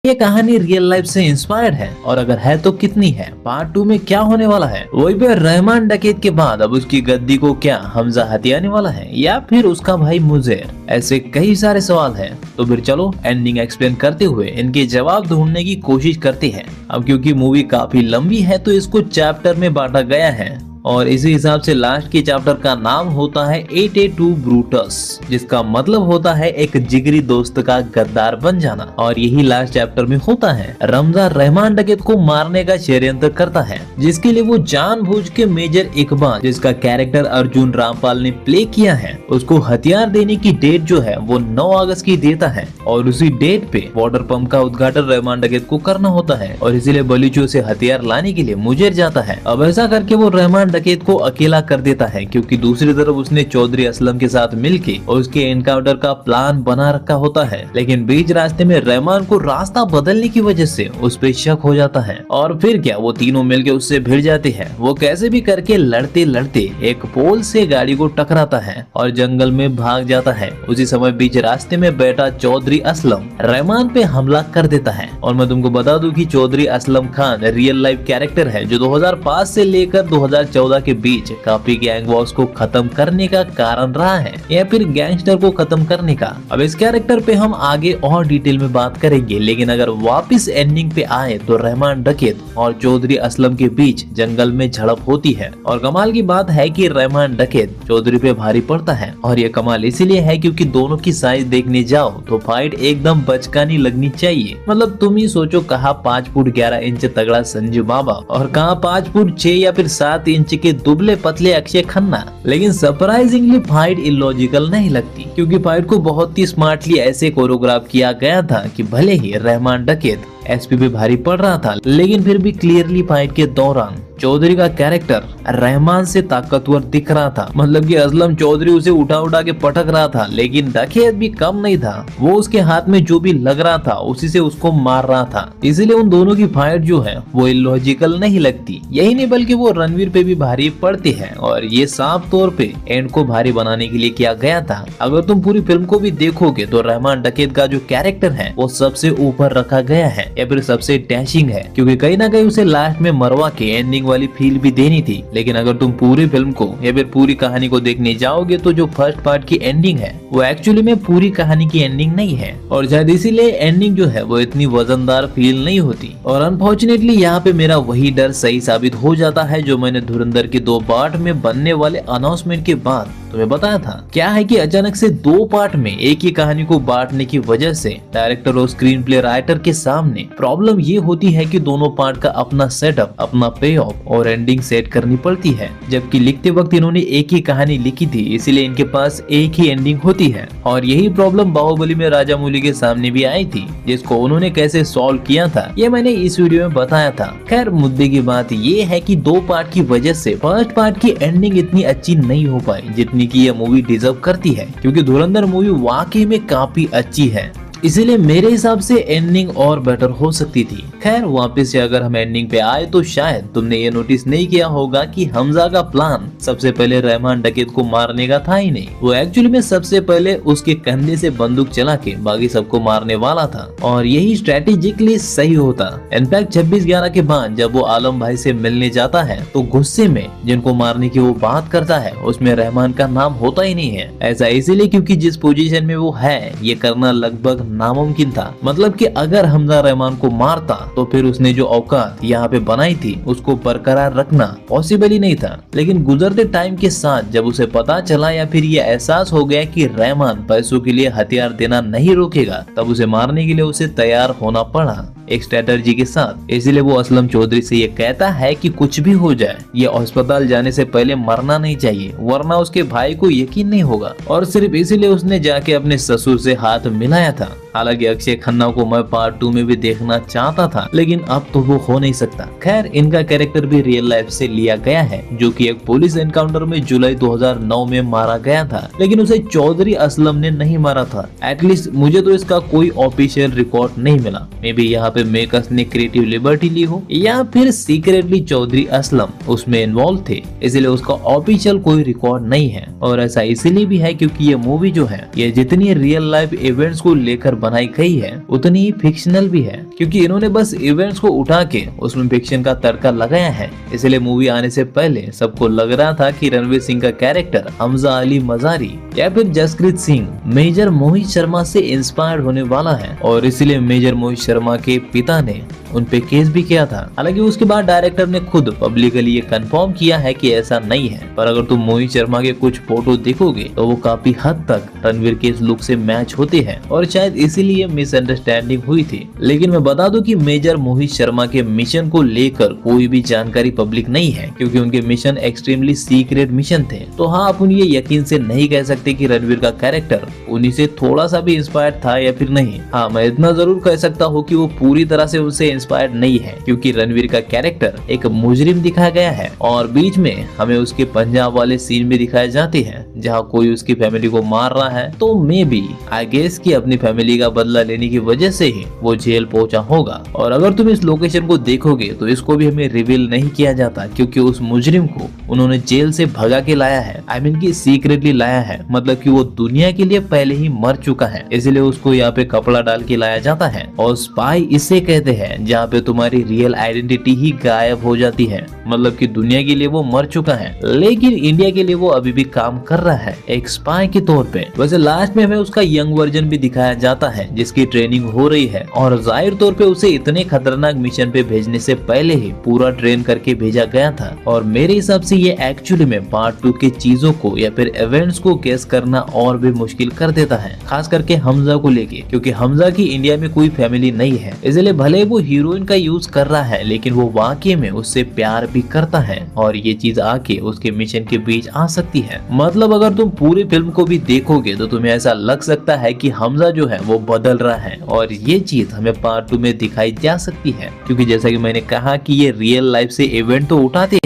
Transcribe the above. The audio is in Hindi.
ये कहानी रियल लाइफ से इंस्पायर्ड है और अगर है तो कितनी है। पार्ट 2 में क्या होने वाला है। वही पे रहमान डकैत के बाद अब उसकी गद्दी को क्या हमजा हथियाने वाला है या फिर उसका भाई मुजेर। ऐसे कई सारे सवाल हैं। तो फिर चलो एंडिंग एक्सप्लेन करते हुए इनके जवाब ढूंढने की कोशिश करते हैं। अब क्योंकि मूवी काफी लंबी है तो इसको चैप्टर में बांटा गया है और इसी हिसाब से लास्ट के चैप्टर का नाम होता है 882 ब्रूटस, जिसका मतलब होता है एक जिगरी दोस्त का गद्दार बन जाना। और यही लास्ट चैप्टर में होता है। रमजा रहमान डकैत को मारने का षड्यंत्र करता है, जिसके लिए वो जानबूझ के मेजर इकबाल, जिसका कैरेक्टर अर्जुन रामपाल ने प्ले किया है, उसको हथियार देने की डेट जो है वो 9 अगस्त की देता है। और उसी डेट पे वाटर पंप का उद्घाटन रहमान डकैत को करना होता है और इसीलिए बलूचियों से हथियार लाने के लिए मुजेर जाता है। अब ऐसा करके वो रहमान डकैत को अकेला कर देता है, क्योंकि दूसरी तरफ उसने चौधरी असलम के साथ मिलके उसके एनकाउंटर का प्लान बना रखा होता है। लेकिन बीच रास्ते में रहमान को रास्ता बदलने की वजह से उस पर शक हो जाता है और फिर क्या वो तीनों मिलके उससे भिड़ जाते हैं। वो कैसे भी करके लड़ते लड़ते एक पोल से गाड़ी को टकराता है और जंगल में भाग जाता है। उसी समय बीच रास्ते में बैठा चौधरी असलम रहमान पे हमला कर देता है। और मैं तुमको बता दूं कि Chaudhary Aslam Khan real life character है जो 2005 से लेकर 2014 के बीच काफी गैंग वॉर्स को खत्म करने का कारण रहा है या फिर गैंगस्टर को खत्म करने का। अब इस कैरेक्टर पे हम आगे और डिटेल में बात करेंगे, लेकिन अगर वापस एंडिंग पे आए तो रहमान डकैत और चौधरी असलम के बीच जंगल में झड़प होती है। और कमाल की बात है कि रहमान डकैत चौधरी पे भारी पड़ता है और ये कमाल इसीलिए है क्योंकि दोनों की साइज देखने जाओ तो फाइट एकदम बचकानी लगनी चाहिए। मतलब तुम ही सोचो, कहा 5 फुट 11 इंच तगड़ा संजू बाबा और कहा 5 फुट 6 या फिर 7 इंच के दुबले पतले अक्षय खन्ना। लेकिन सरप्राइजिंगली फाइट इलॉजिकल नहीं लगती, क्योंकि फाइट को बहुत ही स्मार्टली ऐसे कोरियोग्राफ किया गया था कि भले ही रहमान डकैत एसपी पे भारी पड़ रहा था, लेकिन फिर भी क्लियरली फाइट के दौरान चौधरी का कैरेक्टर रहमान से ताकतवर दिख रहा था। मतलब कि असलम चौधरी उसे उठा उठा के पटक रहा था, लेकिन डकैत भी कम नहीं था। वो उसके हाथ में जो भी लग रहा था उसी से उसको मार रहा था। इसीलिए उन दोनों की फाइट जो है वो इलॉजिकल नहीं लगती। यही नहीं बल्कि वो रणवीर पे भी भारी पड़ती है और ये साफ तौर पे एंड को भारी बनाने के लिए किया गया था। अगर तुम पूरी फिल्म को भी देखोगे तो रहमान डकैत का जो कैरेक्टर है वो सबसे ऊपर रखा गया है या फिर सबसे डैशिंग है, क्योंकि कहीं ना कहीं उसे लास्ट में मरवा के एंडिंग वाली फील भी देनी थी। लेकिन अगर तुम पूरी फिल्म को या फिर पूरी कहानी को देखने जाओगे तो जो फर्स्ट पार्ट की एंडिंग है वो एक्चुअली में पूरी कहानी की एंडिंग नहीं है और शायद इसीलिए एंडिंग जो है वो इतनी वजनदार फील नहीं होती। और अनफॉर्चुनेटली यहाँ पे मेरा वही डर सही साबित हो जाता है जो मैंने धुरंधर के 2 पार्ट में बनने वाले अनाउंसमेंट के बाद तुम्हें बताया था। क्या है कि अचानक से 2 पार्ट में एक ही कहानी को बांटने की वजह से डायरेक्टर और स्क्रीन प्ले राइटर के सामने प्रॉब्लम ये होती है कि दोनों पार्ट का अपना सेटअप, अपना पे ऑफ और एंडिंग सेट करनी पड़ती है। जबकि लिखते वक्त इन्होंने एक ही कहानी लिखी थी, इसीलिए इनके पास एक ही एंडिंग होती है। और यही प्रॉब्लम बाहुबली में राजामौली के सामने भी आई थी, जिसको उन्होंने कैसे सॉल्व किया था ये मैंने इस वीडियो में बताया था। खैर मुद्दे की बात ये है कि 2 पार्ट की वजह से फर्स्ट पार्ट की एंडिंग इतनी अच्छी नहीं हो पाई जितनी की यह मूवी डिजर्व करती है, क्योंकि धुरंधर मूवी वाकई में काफी अच्छी है। इसीलिए मेरे हिसाब से एंडिंग और बेटर हो सकती थी। खैर वापस से अगर हम एंडिंग पे आए तो शायद तुमने ये नोटिस नहीं किया होगा कि हमजा का प्लान सबसे पहले रहमान डकैत को मारने का था ही नहीं। वो एक्चुअली में सबसे पहले उसके कंधे से बंदूक चला के बाकी सबको मारने वाला था और यही स्ट्रेटेजिकली सही होता। इनफैक्ट 26/11 के बाद जब वो आलम भाई से मिलने जाता है तो गुस्से में जिनको मारने की वो बात करता है उसमें रहमान का नाम होता ही नहीं है। ऐसा इसीलिए क्योंकि जिस पोजीशन में वो है ये करना लगभग नामुमकिन था। मतलब कि अगर हमजा रहमान को मारता तो फिर उसने जो औकात यहाँ पे बनाई थी उसको बरकरार रखना पॉसिबल ही नहीं था। लेकिन गुजरते टाइम के साथ जब उसे पता चला या फिर ये एहसास हो गया कि रहमान पैसों के लिए हथियार देना नहीं रोकेगा, तब उसे मारने के लिए उसे तैयार होना पड़ा एक स्ट्रेटर्जी के साथ। इसीलिए वो असलम चौधरी से ये कहता है कि कुछ भी हो जाए ये अस्पताल जाने से पहले मरना नहीं चाहिए, वरना उसके भाई को यकीन नहीं होगा। और सिर्फ इसीलिए उसने जाके अपने ससुर से हाथ मिलाया था। हालांकि अक्षय खन्ना को मैं पार्ट 2 में भी देखना चाहता था, लेकिन अब तो वो हो नहीं सकता। खैर इनका कैरेक्टर भी रियल लाइफ से लिया गया है, जो कि एक पुलिस एनकाउंटर में जुलाई 2009 में मारा गया था, लेकिन उसे चौधरी असलम ने नहीं मारा था। एटलीस्ट मुझे तो इसका कोई ऑफिशियल रिकॉर्ड नहीं मिला। मे बी यहाँ पे मेकर्स ने क्रिएटिव लिबर्टी ली हो या फिर सीक्रेटली चौधरी असलम उसमें इन्वॉल्व थे, इसलिए उसका ऑफिशियल कोई रिकॉर्ड नहीं है। और ऐसा इसीलिए भी है क्योंकि ये मूवी जो है ये जितनी रियल लाइफ इवेंट्स को लेकर बनाई गई है उतनी ही फिक्शनल भी है, क्योंकि इन्होंने बस इवेंट्स को उठा के उसमें फिक्शन का तड़का लगाया है। इसलिए मूवी आने से पहले सबको लग रहा था कि रणवीर सिंह का कैरेक्टर हमजा अली मजारी या फिर जसप्रीत सिंह मेजर मोहित शर्मा से इंस्पायर्ड होने वाला है, और इसलिए मेजर मोहित शर्मा के पिता ने उन पे केस भी किया था। हालांकि उसके बाद डायरेक्टर ने खुद पब्लिकली ये कंफर्म किया है कि ऐसा नहीं है, पर अगर तुम मोहित शर्मा के कुछ फोटो देखोगे तो वो काफी हद तक रणवीर के इस लुक से मैच होते हैं, और शायद इसीलिए मिसअंडरस्टैंडिंग हुई थी। लेकिन मैं बता दूं कि मेजर मोहित शर्मा के मिशन को लेकर कोई भी जानकारी पब्लिक नहीं है, क्योंकि उनके मिशन एक्सट्रीमली सीक्रेट मिशन थे। तो हाँ, अपन ये यकीन से नहीं कह सकते कि रणवीर का कैरेक्टर उन्हीं से थोड़ा सा भी इंस्पायर्ड था या फिर नहीं। हाँ, मैं इतना जरूर कह सकता हूँ कि वो पूरी तरह से उनसे इंस्पायर्ड नहीं है, क्योंकि रणवीर का कैरेक्टर एक मुजरिम दिखाया गया है और बीच में हमें उसके पंजाब वाले सीन भी दिखाए जाते हैं जहाँ कोई उसकी फैमिली को मार रहा है। तो मे बी आई गेस कि अपनी फैमिली का बदला लेने की वजह से ही वो जेल पहुंचा होगा। और अगर तुम इस लोकेशन को देखोगे तो इसको भी हमें रिवील नहीं किया जाता, क्योंकि उस मुजरिम को उन्होंने जेल से भगा के लाया है, आई मीन की सीक्रेटली लाया है, मतलब कि वो दुनिया के लिए पहले ही मर चुका है, इसलिए उसको यहाँ पे कपड़ा डाल के लाया जाता है। और स्पाई इसे कहते हैं जहाँ पे तुम्हारी रियल आइडेंटिटी ही गायब हो जाती है, मतलब कि दुनिया के लिए वो मर चुका है लेकिन इंडिया के लिए वो अभी भी काम कर रहा है एक स्पाई के तौर पे। वैसे लास्ट में हमें उसका यंग वर्जन भी दिखाया जाता है जिसकी ट्रेनिंग हो रही है, और जाहिर तौर पे उसे इतने खतरनाक मिशन पे भेजने से पहले ही पूरा ट्रेन करके भेजा गया था। और मेरे हिसाब से ये एक्चुअली में पार्ट 2 के चीजों को या फिर इवेंट्स को गेस करना और भी मुश्किल कर देता है, खास करके हमजा को लेके, क्योंकि हमजा की इंडिया में कोई फैमिली नहीं है। इसलिए भले वो हीरोइन का यूज कर रहा है लेकिन वो वाकई में उससे प्यार भी करता है, और ये चीज आके उसके मिशन के बीच आ सकती है। मतलब अगर तुम पूरी फिल्म को भी देखोगे तो तुम्हें ऐसा लग सकता है कि हमजा जो है वो बदल रहा है, और ये चीज हमें पार्ट 2 में दिखाई जा सकती है, क्योंकि जैसा कि मैंने कहा कि ये रियल लाइफ से इवेंट तो उठाते हैं